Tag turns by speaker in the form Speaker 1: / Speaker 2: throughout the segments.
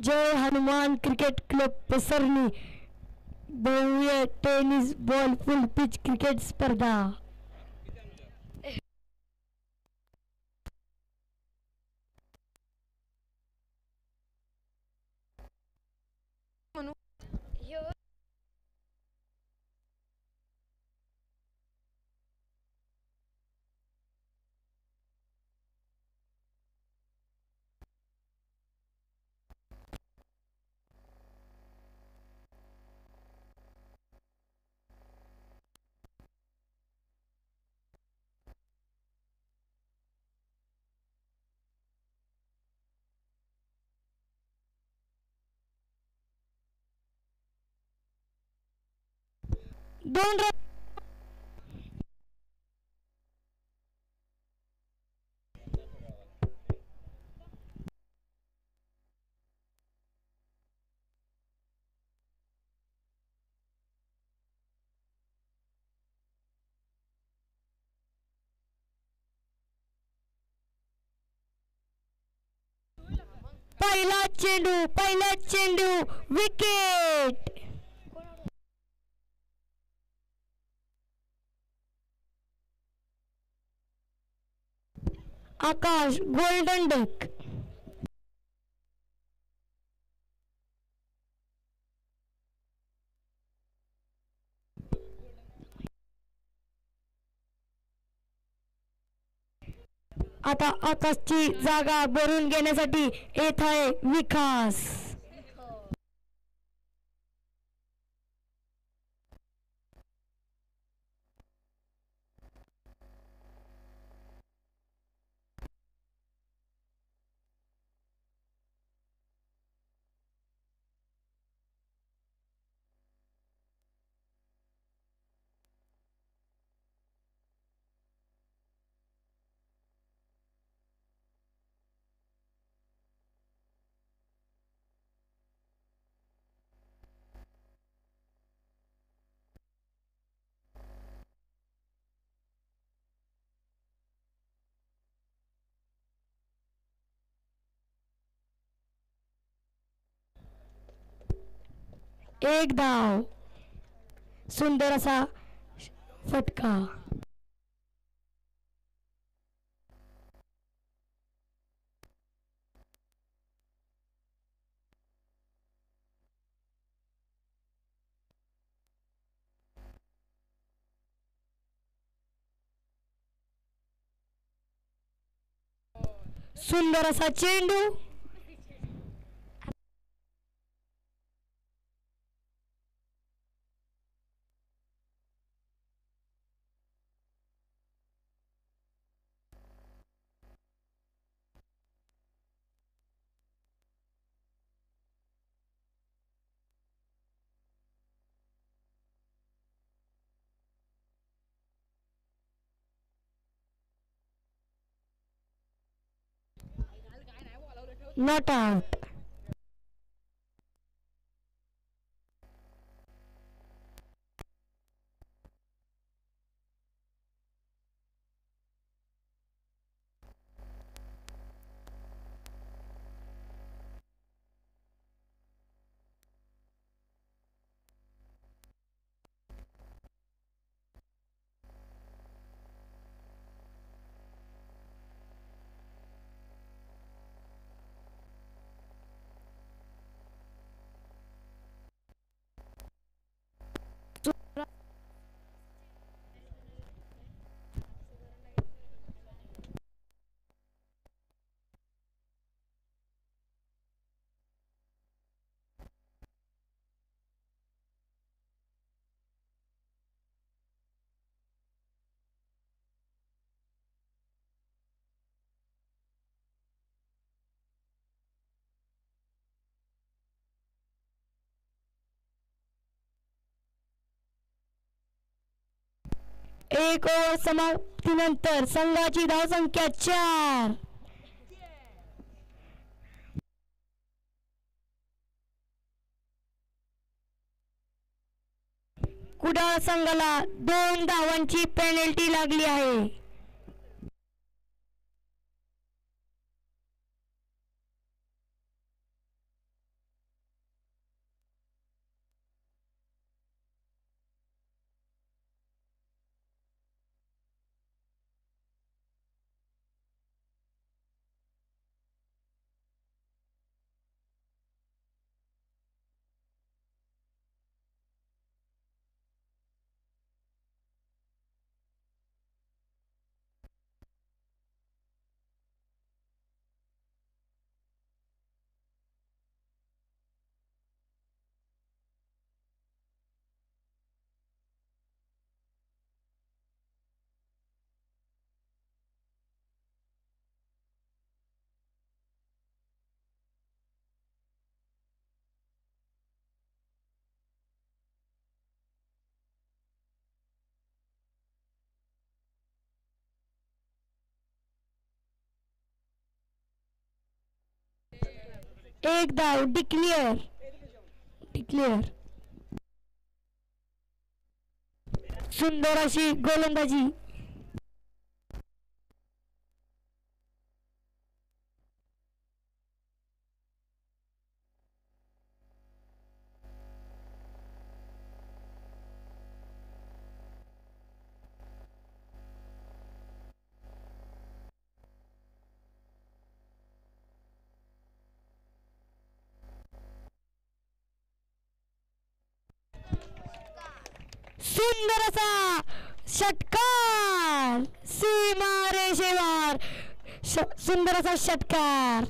Speaker 1: जय Hanuman cricket club Pasarni भव्य tennis ball फुल pitch cricket स्पर्धा. दोन पहिला चेंडू विकेट. आकाश गोल्डन डक. आता आकाशची जागा भरून घेण्यासाठी येत आहे विकास. एक धाव. सुंदर असा फटका. सुंदर असा चेंडू. Not out. एक ओव्हर समाप्तीनंतर संघाची धावसंख्या 4. कुडाळ संघाला 2 धावांची पेनल्टी लागली आहे. एक धाव. डिक्लेअर. डिक्लेअर. सुंदर अशी गोलंदाजी. सुंदर असा षटकार. सीमा रेषेवर सुंदर असा षटकार.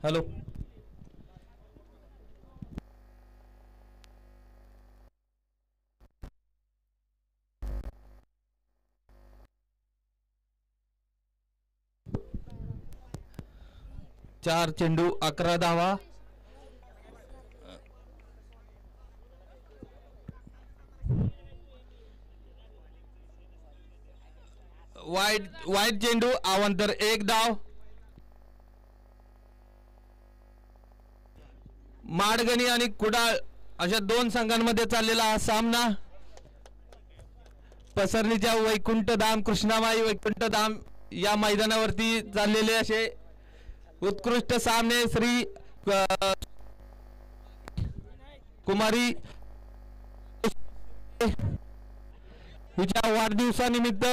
Speaker 2: हॅलो. चार चेंडू 11 धावा. वाईट चेंडू अवांतर 1 धाव. माडगणी आणि कुडाळ अशा 2 संघांमध्ये चाललेला हा सामना पसरणीच्या वैकुंठधाम कृष्णामाई वैकुंठधाम या मैदानावरती चाललेले असे उत्कृष्ट सामने. श्री कुमारी हिच्या वाढदिवसानिमित्त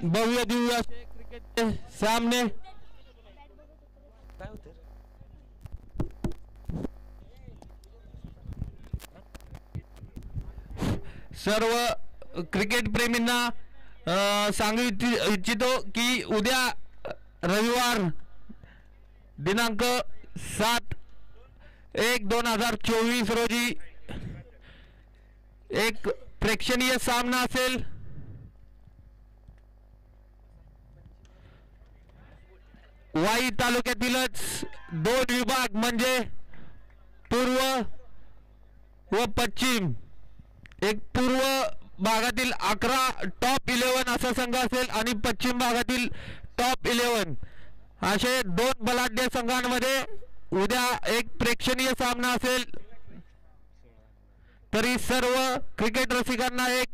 Speaker 2: भव्य दिव्य असे क्रिकेटचे सामने. सर्व क्रिकेट प्रेमींना सांगू इच्छितो की उद्या रविवार दिनांक 7/1/2024 रोजी एक प्रेक्षणीय सामना असेल. वाई तालुक्यातीलच 2 विभाग म्हणजे पूर्व व पश्चिम. एक पूर्व भागातील 11 टॉप 11 असा संघ असेल आणि पश्चिम भागातील टॉप 11 असे 2 बलाढ्य संघांमध्ये उद्या एक प्रेक्षणीय सामना असेल. तरी सर्व क्रिकेट रसिकांना एक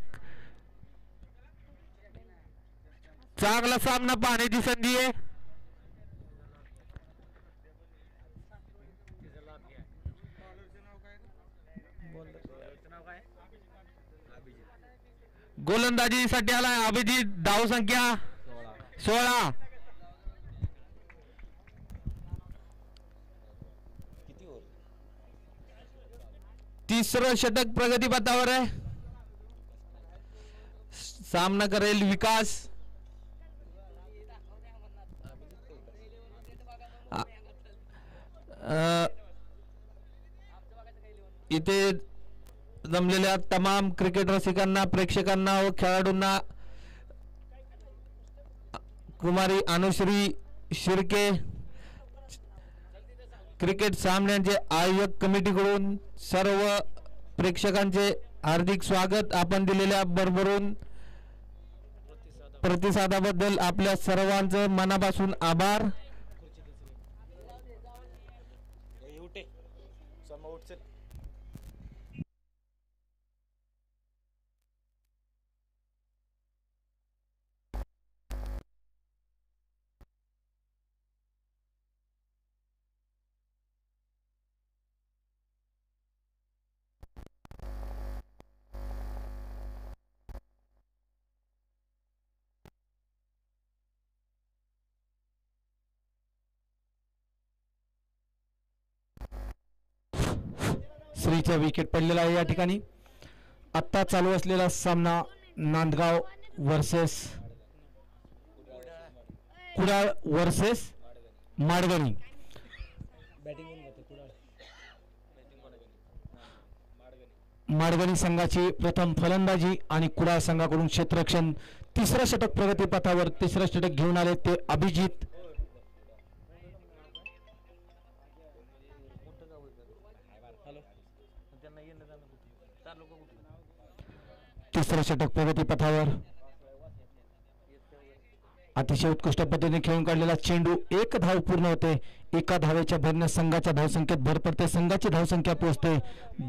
Speaker 2: चांगला सामना पाहण्याची संधी आहे. गोलंदाजीसाठी आला अभिजित. धाव संख्या 16. तिसरं षटक प्रगतीपथावर आहे. सामना करेल विकास. इथे जमलेल्या तमाम क्रिकेट रसिकांना प्रेक्षकांना व खेळाडूंना कुमारी अनुश्री शिर्के क्रिकेट सामन्यांचे आयोजक कमिटीकडून सर्व प्रेक्षकांचे हार्दिक स्वागत. आपण दिलेल्या भरभरून प्रतिसादाबद्दल आपल्या सर्वांचे मनापासून आभार.
Speaker 3: श्रीचा विकेट पडलेला आहे या ठिकाणी. आत्ता चालू असलेला सामना नांदगाव वर्सेस कुडाळ वर्सेस माडगणी. माडगणी संघाची प्रथम फलंदाजी आणि कुडाळ संघाकडून क्षेत्ररक्षण. तिसरं षटक प्रगतीपथावर, तिसरं षटक घेऊन आले ते अभिजित. तिसरं षटक प्रगतीपथावर. अतिशय उत्कृष्ट पद्धतीने खेळून काढलेला चेंडू. एक धाव पूर्ण होते. एका धावेच्या भरण्या संघाच्या धावसंख्येत भर पडते. संघाची धावसंख्या पोहोचते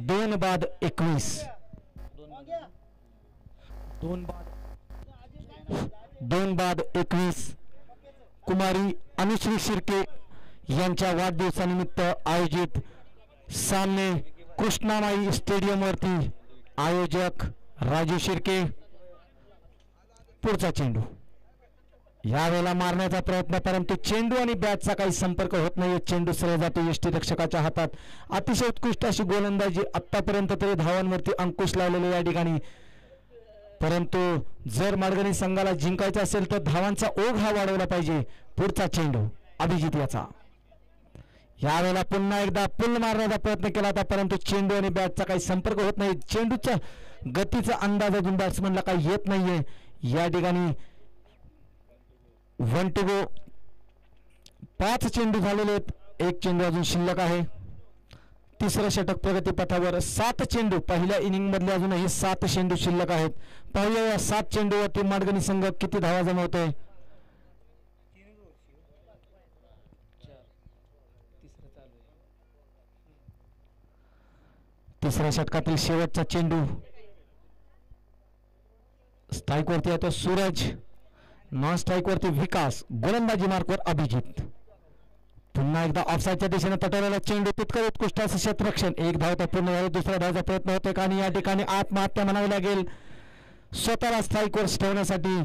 Speaker 3: 2 बाद 21. 2 बाद 21. कुमारी अनुश्री शिर्के यांच्या वाढदिवसानिमित्त आयोजित सामने कृष्णामाई स्टेडियमवरती. आयोजक राजू शिर्के. पुढचा चेंडू यावेळेला मारण्याचा प्रयत्न, परंतु चेंडू आणि बॅटचा काही संपर्क होत नाही. चेंडू सरळ जातो यष्टीरक्षकाच्या हातात. अतिशय उत्कृष्ट अशी गोलंदाजी. आतापर्यंत तरी धावांवरती अंकुश लावलेले या ठिकाणी. परंतु जर माडगणी संघाला जिंकायचं असेल तर धावांचा ओघ हा वाढवला पाहिजे. पुढचा चेंडू अभिजित याचा. यावेळेला पुन्हा एकदा पुल मारण्याचा प्रयत्न केला होता, परंतु चेंडू आणि बॅटचा काही संपर्क होत नाही. चेंडूच्या गतीचा अंदाज अजून बॅट्समनला काही येत नाहीये या ठिकाणी. 1 to go. 5 चेंडू झालेले आहेत. 1 चेंडू अजून शिल्लक आहे. तिसरं षटक प्रगतीपथावर. 7 चेंडू पहिल्या इनिंग मधले अजूनही 7 चेंडू शिल्लक आहेत. पाहूया या 7 चेंडूवरती माडगणी संघ किती धावा जमवतोय. तिसऱ्या षटकातील शेवटचा चेंडू. स्ट्राईक वरती येतो सूरज. नॉन स्ट्राईक वरती विकास. गोलंदाजी मार्कवर अभिजित. पुन्हा एकदा ऑफसाईडच्या दिशेने तटवलेला चेंडू. तितकं उत्कृष्ट असं क्षेत्ररक्षण. 1 धाव तर पूर्ण झाली. दुसऱ्या धावाचा प्रयत्न होतोय का आणि या ठिकाणी आत्महत्या म्हणावी लागेल. स्वतःला स्ट्राईकवर ठेवण्यासाठी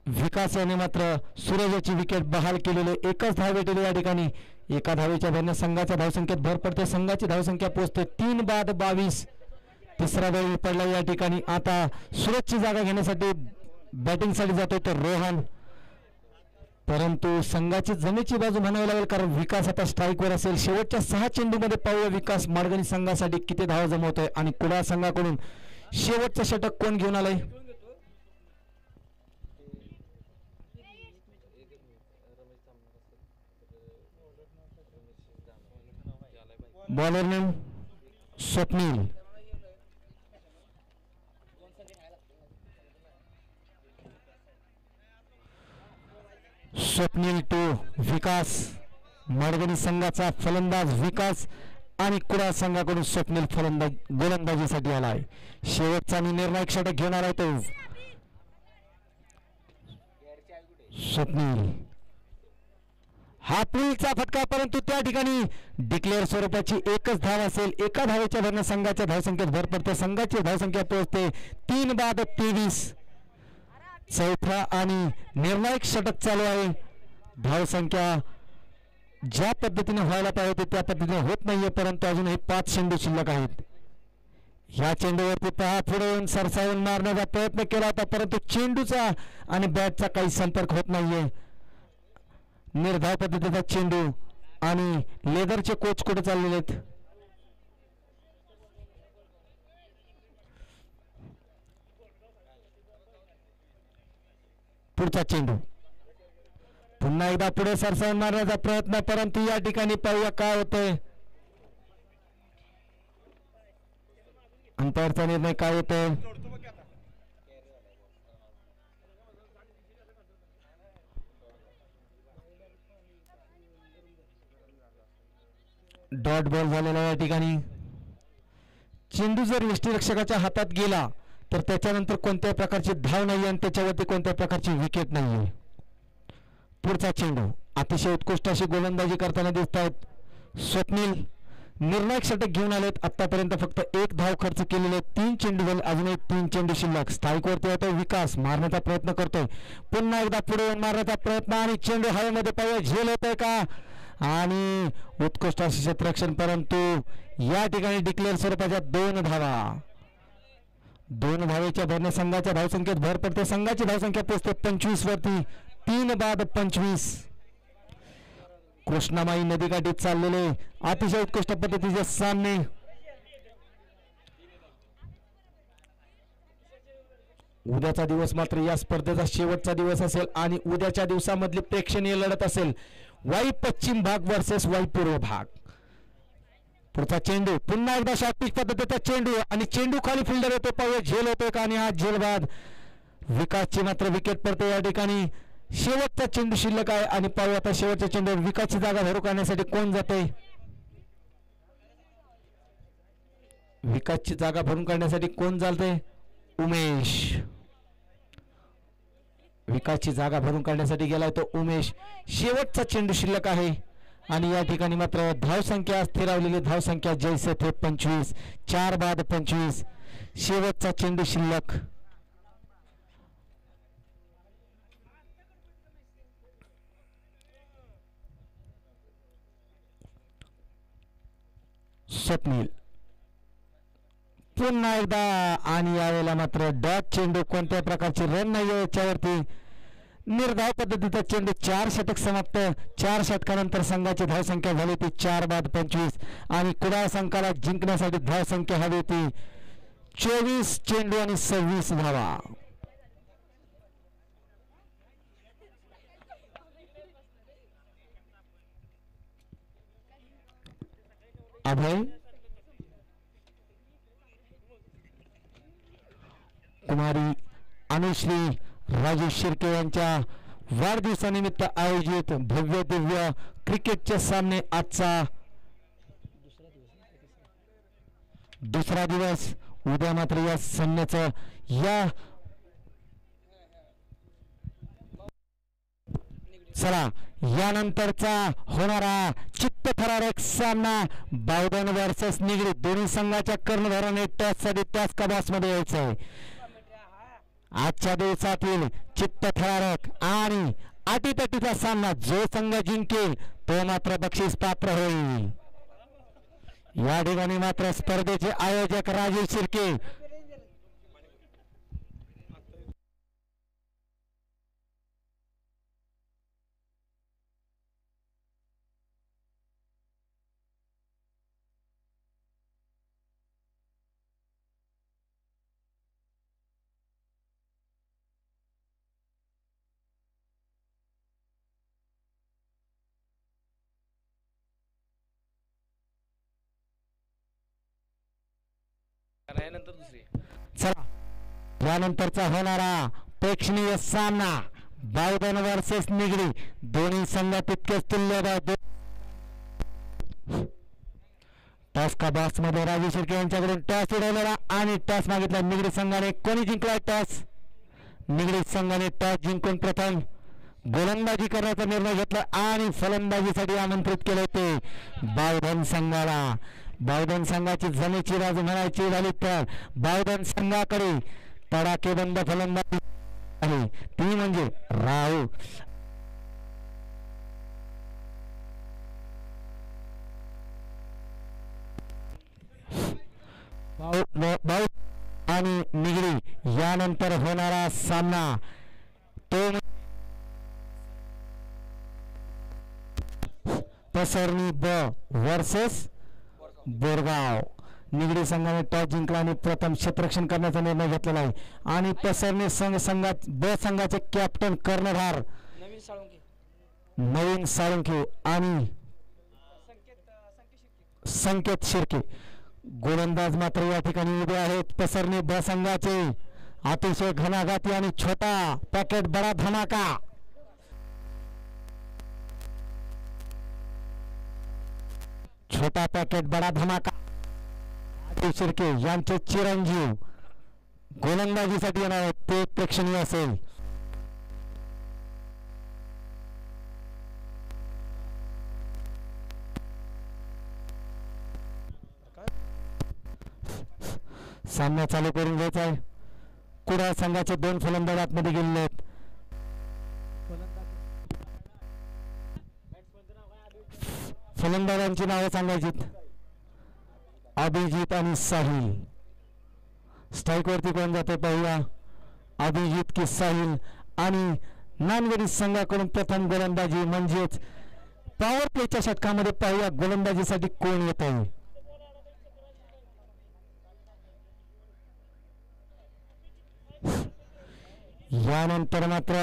Speaker 3: विकास याने मात्र सूरजाची विकेट बहाल केलेले. एकच धाव भेटली या ठिकाणी. एका धावेच्या भरण्या संघाच्या धावसंख्येत भर पडते. संघाची धावसंख्या पोहोचते 3 बाद 22. तिसरा बळी पडला या ठिकाणी. आता सूरजची जागा घेण्यासाठी बॅटिंगसाठी जातोय तर रोहन, परंतु संघाची जमेची बाजू म्हणावी लागेल कारण विकास आता स्ट्राईकवर असेल. शेवटच्या 6 चेंडूमध्ये पाहूया विकास माडगणी संघासाठी किती धावा जमवतोय आणि कुडाळ संघाकडून शेवटचं षटक कोण घेऊन आलंय. Bowler name Swapnil. Swapnil to Vikas. माडगणी संघाचा फलंदाज विकास आणि कुडाळ संघाकडून स्वप्नील गोलंदाजीसाठी आलाय. शेवटचा आणि निर्णायक षटक घेऊन आलाय तो स्वप्नील. हा पुलचा फटका, परंतु त्या ठिकाणी डिक्लेअर स्वरूपाची एकच धाव असेल. एका धावेच्या भरण्या संघाच्या धावसंख्येत भर पडते. संघाची धावसंख्या पोहोचते 3 बाद 23. चौथा आणि निर्णायक षटक चालू आहे. धावसंख्या ज्या पद्धतीने व्हायला पाहिजे त्या पद्धतीने होत नाहीये, परंतु अजूनही 5 चेंडू शिल्लक आहेत. या चेंडूवरती पहा पुढे येऊन सरसावून मारण्याचा प्रयत्न केला होता, परंतु चेंडूचा आणि बॅटचा काही संपर्क होत नाहीये. निर्धाव पद्धतीचा चेंडू आणि लेदरचे कोच कुठे चाललेले आहेत. पुढचा चेंडू पुन्हा एकदा पुढे सरसावून मारण्याचा प्रयत्न, परंतु या ठिकाणी पाहूया काय होतंय. अंपायरचा निर्णय काय होतोय. डॉट बॉल झालेला या ठिकाणी. चेंडू जर यष्टीरक्षकाच्या हातात गेला तर त्याच्यानंतर कोणत्याही प्रकारची धाव नाही आणि त्याच्यावरती कोणत्याही प्रकारची विकेट नाहीये. पुढचा चेंडू अतिशय उत्कृष्ट अशी गोलंदाजी करताना दिसत आहेत स्वप्नील. निर्णायक षटक घेऊन आलेत. आतापर्यंत फक्त 1 धाव खर्च केलेले. 3 चेंडू झाले, अजून 3 चेंडू शिल्लक. स्ट्राईक वरती येतोय विकास, मारण्याचा प्रयत्न करतोय. पुन्हा एकदा पुढे मारण्याचा प्रयत्न आणि चेंडू हवेमध्ये पाहूया झेल होतोय का आणि उत्कृष्ट असे क्षेत्ररक्षण, परंतु या ठिकाणी डिक्लेअर स्वरूपाच्या 2 धावा. 2 धावेच्या भरणे संघाच्या धावसंख्येत भर पडते. संघाची धावसंख्या पोहोचते 25 वरती. 3 बाद 25. कृष्णामाई नदीकाठी चाललेले अतिशय उत्कृष्ट पद्धतीचे सामने. उद्याचा दिवस मात्र या स्पर्धेचा शेवटचा दिवस असेल आणि उद्याच्या दिवसामधली प्रेक्षणीय लढत असेल वाई पश्चिम भाग वर्सेस वाई पूर्व भाग. पुढचा चेंडू पुन्हा एकदा शॉर्ट पिच पद्धतीचा चेंडू आणि चेंडू खाली फिल्डर येतो. पाहूया झेल होतोय का आणि हा झेल बाद. विकासची मात्र विकेट पडते या ठिकाणी. शेवटचा चेंडू शिल्लक आहे आणि पाहूया आता शेवटच्या चेंडूवर विकासची जागा भरू काढण्यासाठी कोण जाते. विकासची जागा भरून काढण्यासाठी कोण चालते. उमेश. विकासची जागा भरून काढण्यासाठी गेलाय तो उमेश. शेवटचा चेंडू शिल्लक आहे आणि या ठिकाणी मात्र धावसंख्या स्थिरावलेली धावसंख्या जैसे थे 25. 4 बाद 25. शेवटचा चेंडू शिल्लक. स्वप्नील पुन्हा एकदा आणि यावेळेला मात्र डॉट चेंडू. कोणत्या प्रकारची रन नाही याच्यावरती. निर्धाव पद्धतीचा चेंडू. 4 षटक समाप्त. 4 षटकानंतर संघाची धावसंख्या झाली ती 4 बाद 25 आणि कुडाळ संघाला जिंकण्यासाठी धावसंख्या हवी ती 24 चेंडू आणि 26 धावा. अभय कुमारी अनुश्री राजू शिर्के यांच्या वाढदिवसानिमित्त आयोजित भव्य दिव्य क्रिकेटचे सामने आजचा दुसरा दिवस. उद्या मात्र या सामन्याचं या चला यानंतरचा होणारा चित्तथरारक सामना बावधन वर्सेस निगडी. दोन्ही संघाच्या कर्णधाराने टॉससाठी टॉस मध्ये यायचंय. आजच्या दिवसातील चित्तथरारक आणि अटीतटीचा सामना जो संघ जिंकेल तो मात्र बक्षीस पात्र होईल. या ठिकाणी मात्र स्पर्धेचे आयोजक राजीव शिर्के. चला यानंतरचा होणारा प्रेक्षणीय सामना बावधन वर्सेस निगडी. दोन्ही संघ तितकेच तुल्य. टॉस का बॉक्स मध्ये राजू शिर्के यांच्याकडून टॉस उडवलेला आणि टॉस मागितला निगडी संघाने. कोणी जिंकला टॉस. निगडी संघाने टॉस जिंकून प्रथम गोलंदाजी करण्याचा निर्णय घेतला आणि फलंदाजीसाठी आमंत्रित केले ते बावधन संघाला. बावधन संघाची जमेची बाजू म्हणायची झाली तर बावधन संघाकडे तडाखेबंद फलंदाजी आहे ती म्हणजे राहुल. आणि निगडी यानंतर होणारा सामना तो पसरणी ब वर्सेस बोरगाव. निगडी संघाने टॉस जिंकला आणि प्रथम क्षेत्ररक्षण करण्याचा निर्णय घेतलेला आहे आणि पसरणी संघात ब संघाचे कॅप्टन कर्णधार नवीन साळुंखे आणि संकेत शिर्के. गोलंदाज मात्र या ठिकाणी उभे आहेत पसरणी ब संघाचे. अतिशय घणाघाती आणि छोटा पॅकेट बडा धमाका. छोटा पॅकेट बडा धमाका. शिर्के यांचे चिरंजीव गोलंदाजीसाठी येणार आहेत ते प्रेक्षणीय असेल. सामना चालू करून घ्यायचा आहे. कुडाळ संघाचे 2 फलंदाज आतमध्ये गेलेले आहेत. फलंदाजांची नावं सांगायची. अभिजित आणि साहिल. स्ट्राईक वरती कोण जाते पाहूया, अभिजित की साहिल. आणि नांदगडी संघाकडून प्रथम गोलंदाजी म्हणजेच पॉवर प्लेच्या षटकामध्ये पाहूया गोलंदाजीसाठी कोण येत आहे. यानंतर मात्र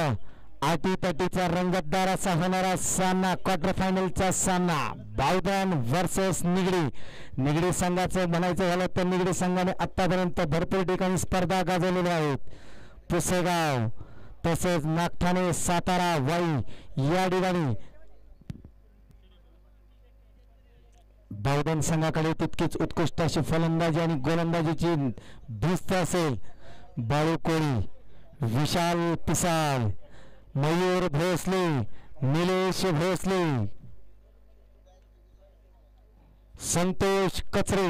Speaker 3: अटीतटीचा रंगतदार असा होणारा सामना, क्वार्टर फायनलचा सामना बावधन वर्सेस निगडी. निगडी संघाचं म्हणायचं झालं तर निगडी संघाने आतापर्यंत भरपूर ठिकाणी स्पर्धा गाजवलेल्या आहेत. पुसेगाव तसेच नागठाणे, सातारा, वाई या ठिकाणी बावधन संघाकडे तितकीच उत्कृष्ट अशी फलंदाजी आणि गोलंदाजीची भिस्त असेल. बाळू कोळी, विशाल पिसाळ, मयूर भोसले, निलेश भोसले, संतोष कचरे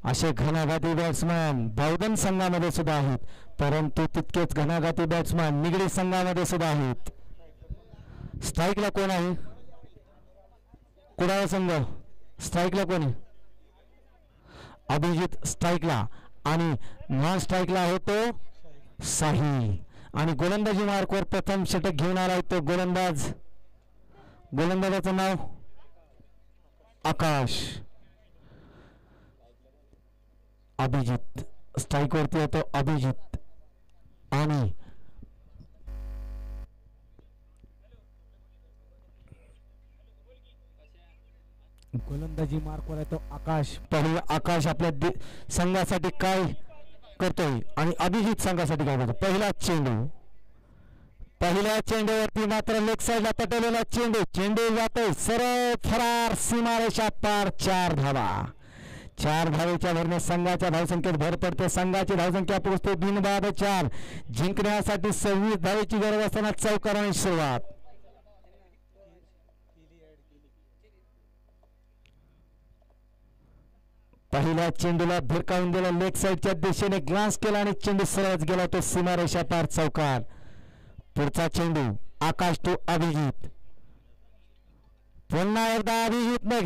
Speaker 3: असे घणाघाती बॅट्समॅन बावधन संघामध्ये सुद्धा आहेत. परंतु तितकेच घणाघाती बॅट्समॅन निगडी संघामध्ये सुद्धा आहेत. स्ट्राईकला कोण आहे? कुडाळ संघ स्ट्राईकला कोण आहे? अभिजित स्ट्राईकला आणि नॉन स्ट्राईकला आहे तो साहिल. आणि गोलंदाजी मार्कवर प्रथम षटक घेऊन आलाय तो गोलंदाजाचं नाव आकाश. अभिजित स्ट्राईक वरती येतो अभिजित. आणि गोलंदाजी मार्कवर येतो आकाश. पाहूया आकाश आपल्या संघासाठी काय करतोय आणि अभिजित संघासाठी काय करतो. पहिला चेंडूवरती मात्र लेग साईडला पटवलेला चेंडू जातोय सरळ फरार, सीमारेषा पार. 4 धावा. 4 धावेच्या भरणे संघाच्या धावसंख्येत भर पडते. संघाची धावसंख्या पोहोचते बिनबाद 4. जिंकण्यासाठी 26 धावेची गरज असताना चौकाराने सुरुवात. पहिल्या चेंडूला भिरकावून दिला, लेग साईडच्या दिशेने ग्लान्स केला आणि चेंडू सरळच गेला तो सीमारेषा पार चौकार. पुढचा चेंडू आकाश टू अभिजित. पुन्हा एकदा अभिजितने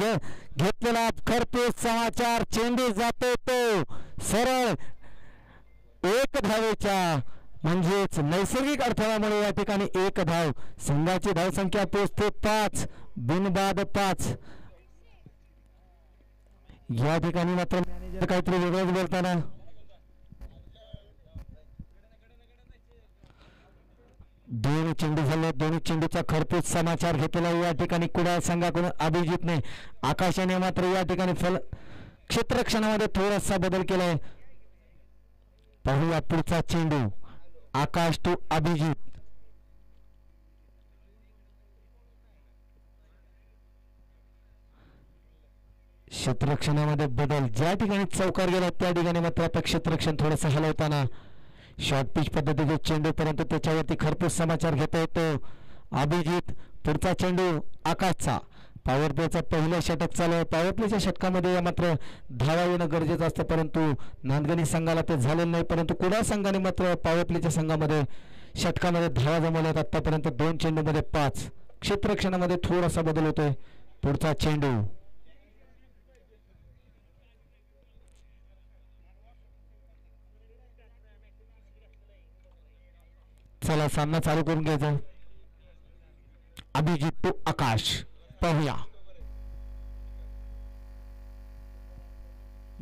Speaker 3: घेतलेला खरपूस समाचार. चेंडू जातो तो सरळ 1 धावेच्या म्हणजेच नैसर्गिक अडथळ्यामुळे या ठिकाणी 1 धाव. संघाची धावसंख्या पोहोचते 5, बिनबाद 5. या ठिकाणी मात्र मॅनेजर काहीतरी वेगळंच बोलताना दोन चेंडू झाले. दोन्ही चेंडूचा खरपूस समाचार घेतलेला या ठिकाणी कुडाळ संघाकडून अभिजितने. आकाशाने मात्र या ठिकाणी क्षेत्ररक्षणामध्ये थोडासा बदल केलाय. पाहूया पुढचा चेंडू आकाश टू अभिजित. क्षेत्ररक्षणामध्ये बदल. ज्या ठिकाणी चौकार गेला त्या ठिकाणी मात्र आता क्षेत्ररक्षण थोडंसं हलवताना शॉर्ट पिच पद्धतीचे चेंडू, परंतु त्याच्यावरती खरपूस समाचार घेता येतो अभिजित. पुढचा चेंडू आकाशचा. पॉवर प्लेचा पहिलं षटक चालू आहे. पॉवर प्लेच्या षटकामध्ये मात्र धावा येणं गरजेचं असतं, परंतु नांदगणी संघाला ते झालेलं नाही. परंतु कुडाळ संघाने मात्र पॉवर प्लेच्या संघामध्ये षटकामध्ये धावा जमवल्यात आतापर्यंत. 2 चेंडूमध्ये 5. क्षेत्ररक्षणामध्ये थोडासा बदल होतोय. पुढचा चेंडू चला सामना चालू करून घ्यायचा. अभिजित टू आकाश. पाहूया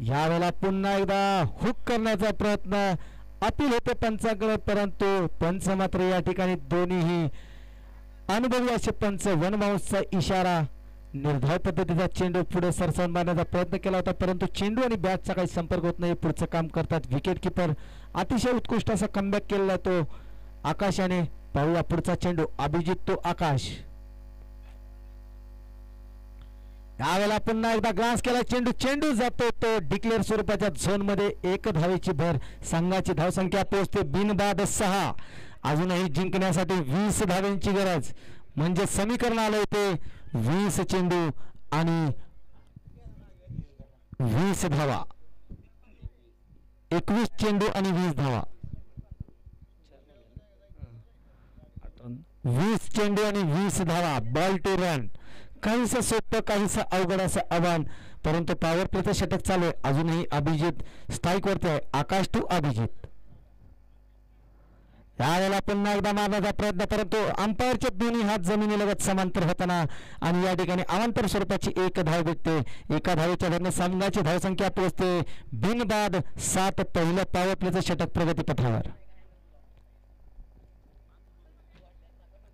Speaker 3: यावेळेला पुन्हा एकदा हुक करण्याचा प्रयत्न. अपील होते पंचाकडे, परंतु पंच मात्र या ठिकाणी दोन्हीही अनुभवी असे पंच. 1 बाउन्सचा इशारा. निर्धाव पद्धतीचा चेंडू पुढे सरसावून मारण्याचा प्रयत्न केला होता, परंतु चेंडू आणि बॅटचा काही संपर्क होत नाही. पुढचं काम करतात विकेट किपर. अतिशय उत्कृष्ट असा कमबॅक केलेला तो आकाशाने. पाहूया पुढचा चेंडू अभिजित तो आकाश. यावेळेला पुन्हा एकदा ग्लान्स केला चेंडू जातो तो डिक्लेअर स्वरूपाच्या झोन मध्ये. 1 धावेची भर. संघाची धावसंख्या पोहोचते बिनबाद 6. अजूनही जिंकण्यासाठी 20 धाव्यांची गरज. म्हणजे समीकरण आलंय ते 20 चेंडू आणि 20 धावा. 21 चेंडू आणि 20 धावा. 20 चेंडू आणि 20 धावा. Ball to run. काहीसं सोपं काहीसं अवघड असं आव्हान, परंतु पॉवर प्लेचं षटक चालू आहे. अजूनही अभिजित स्ट्राईक वरती आहे. आकाश टू अभिजित. यावेळेला पुन्हा एकदा मारण्याचा प्रयत्न, परंतु अंपायरचे दोन्ही हात जमिनीलगत समांतर होताना आणि या ठिकाणी अवांतर स्वरूपाची एक धाव भेटते. एका धावेच्या धरणे संघाची धावसंख्या पोहोचते बिनबाद 7. पहिलं पॉवर प्लेचं षटक प्रगतीपथावर.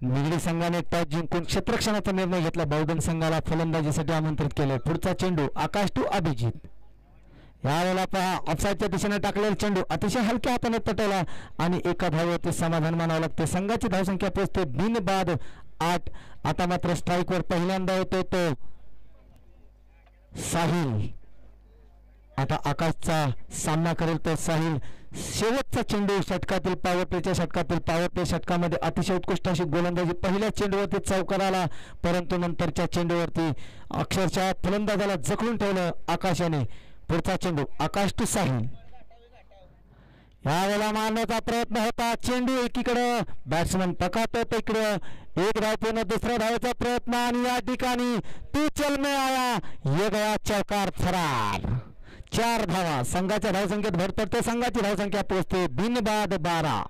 Speaker 3: निगडी संघाने टॉस जिंकून क्षेत्ररक्षणाचा निर्णय घेतला. बहुधन संघाला फलंदाजीसाठी आमंत्रित केले. पुढचा चेंडू आकाश टू अभिजित. यावेळेला पहा ऑफसाईडच्या दिशेने टाकलेला चेंडू अतिशय हलक्या हाताने पटवला आणि एका धावेवरती समाधान मानावं लागते. संघाची धावसंख्या पोहोचते बिनबाद 8. आता मात्र स्ट्राईकवर पहिल्यांदा येतो तो साहिल. आता आकाशचा सामना करेल तो साहिल. शेवटचा चेंडू षटकातील पॉवर प्लेच्या षटकातील पॉवर प्ले षटकामध्ये अतिशय उत्कृष्ट अशी गोलंदाजी. पहिल्या चेंडूवरती चौकार आला, परंतु नंतरच्या चेंडूवरती अक्षरशः फलंदाजाला जखडून ठेवलं आकाशाने. पुढचा चेंडू आकाश टू साहिल. यावेळेला मारण्याचा प्रयत्न होता. चेंडू एकीकडं बॅट्समन पकातो इकडं. एक धाव पूर्ण, दुसऱ्या धावेचा प्रयत्न आणि या ठिकाणी तू चल में आया, ये गया चौकार फरार. 4 धावा. संघाच्या धावसंख्येत भर पडते. संघाची धावसंख्या पोहोचते बिनबाद 12.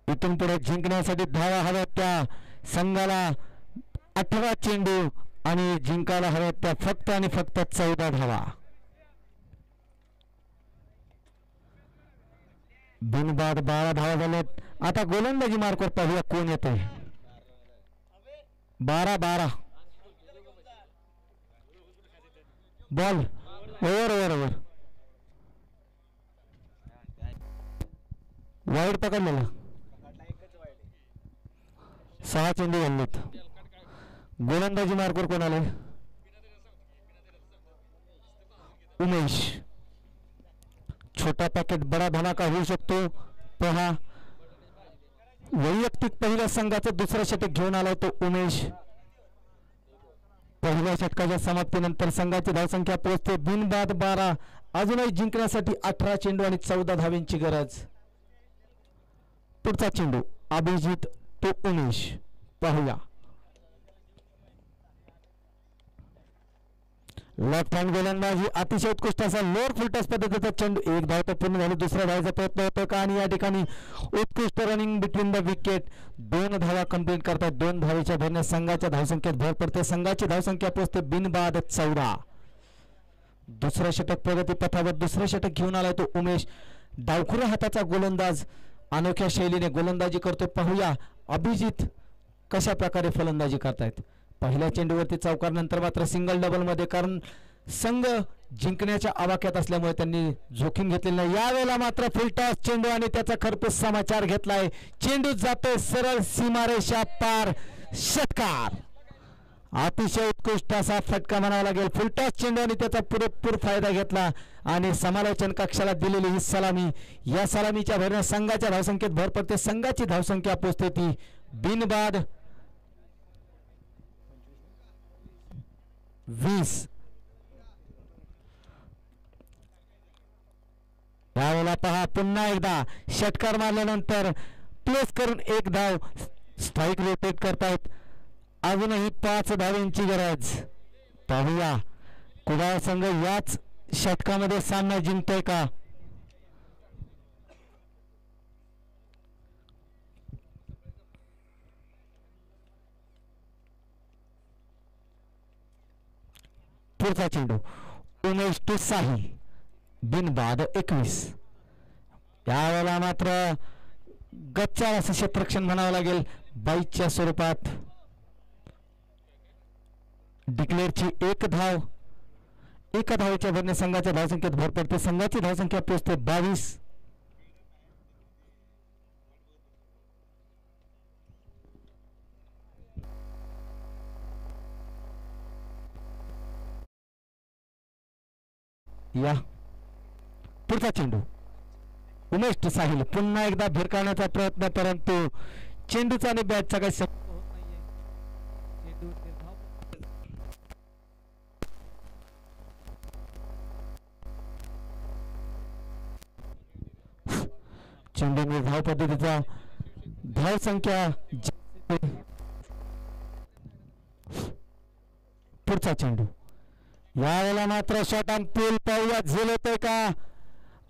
Speaker 3: इथून पुढे जिंकण्यासाठी धावा हव्या त्या संघाला 18 चेंडू आणि जिंकायला हव्या त्या फक्त आणि फक्त 14 धावा. बिनबाद 12 धावा झाल्यात. आता गोलंदाजी मार्कवर पाहूया कोण येते. 12 बॉल ओव्हर वाईड पकडलेला. 6 चेंडू झालेत. गोलंदाजी मार्कवर कोण आले. उमेश. छोटा पॅकेट बडा धमाका होऊ शकतो. पहा वैयक्तिक पहिल्या संघाचं दुसरं षटक घेऊन आलाय तो उमेश. पहिल्या षटकाच्या समाप्तीनंतर संघाची धावसंख्या पोहोचते बिनबाद 12. अजूनही जिंकण्यासाठी 18 चेंडू आणि 14 धावांची गरज. पुढचा चेंडू अभिजित तो उमेश. पाहूया. लेफ्ट हँड गोलंदाजी अतिशय उत्कृष्ट असा लोअर फुलटॉस पद्धतीचा चेंडू. एक धाव तर पूर्ण झाली. दुसऱ्या धावाचा प्रयत्न होतो का आणि या ठिकाणी उत्कृष्ट रनिंग बिटवीन द विकेट. 2 धावा कंप्लीट करतात. 2 धावेच्या भरण्यात संघाच्या धावसंख्येत भर पडते. संघाची धावसंख्या पोहोचते बिनबाद 14. दुसरं षटक प्रगती पथावर दुसरं षटक घेऊन आलाय तो उमेश. डावखुऱ्या हाताचा गोलंदाज अनोख्या शैलीने गोलंदाजी करतो. पाहूया अभिजित कशा प्रकारे फलंदाजी करतायत. पहिल्या चेंडूवरती चौकार, नंतर मात्र सिंगल डबल मध्ये, कारण संघ जिंकण्याच्या आवाक्यात असल्यामुळे त्यांनी जोखीम घेतलेली नाही. यावेळेला मात्र फुलटॉस चेंडू आणि त्याचा खरपूस समाचार घेतलाय. चेंडू जातोय सरळ सीमारेषा पार. षटकार. अतिशय उत्कृष्ट असा फटका म्हणावा लागेल. फुलटॉस चेंडू आणि त्याचा पुरेपूर फायदा घेतला आणि समालोचन कक्षाला दिलेली ही सलामी. या सलामीच्या भरण्यात संघाच्या धावसंख्येत भर पडते. संघाची धावसंख्या पोहोचते ती बिनबाद 20. यावेळेला पहा पुन्हा एकदा षटकार मारल्यानंतर प्लेस करून एक धाव. स्ट्राईक रोटेट करतायत. अजूनही 5 धावांची गरज. पाहूया कुडाळ संघ याच षटकामध्ये सामना जिंकतोय का. पुढचा चेंडू उमेश टू साहिल. बिनबाद 21. यावेळेला मात्र गच्चाळ असं क्षेत्ररक्षण म्हणावं लागेल. 22च्या स्वरूपात डिक्लेअरची एक धाव. एका धावेच्या भरणे संघाच्या धावसंख्येत भर पडते. संघाची धावसंख्या पोहोचते 22. या पुढचा चेंडू उमेश टू साहिल. पुन्हा एकदा भिरकावण्याचा प्रयत्न, परंतु चेंडूचा आणि बॅटचा काही संबंध होत नाहीये. चेंडूवर धाव पद्धतीचा धाव संख्या पुढचा चेंडू यावेळेला मात्र शॉट ऑन पूल पाहूया झेल होतोय का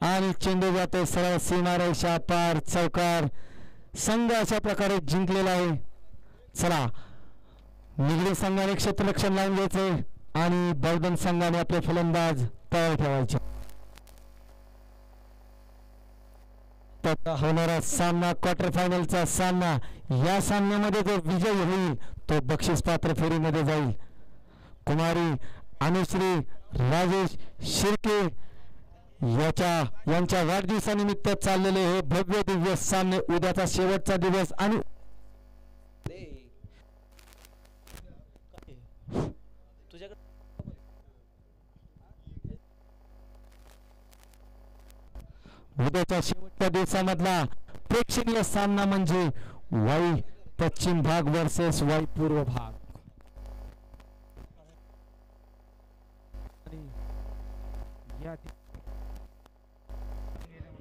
Speaker 3: आणि चेंडू जातोय सरळ सीमारेषा पार चौकार संघ अशा प्रकारे जिंकलेला आहे. चला निगडी संघाने क्षेत्ररक्षण लावून घ्यायचे आणि बौद्धन संघाने आपले फलंदाज तयार ठेवायचे. होणारा सामना क्वार्टर फायनलचा सामना या सामन्यामध्ये जो विजयी होईल तो बक्षीस पात्र फेरीमध्ये जाईल. कुमारी अनुश्री राजेश शिर्के यांच्या वाढदिवसानिमित्त चाललेले हे भव्य दिव्य सामने उद्याचा शेवटचा दिवस आणि उद्याच्या शेवटच्या दिवसामधला प्रेक्षणीय सामना म्हणजे वाई पश्चिम भाग वर्सेस वाई पूर्व भाग.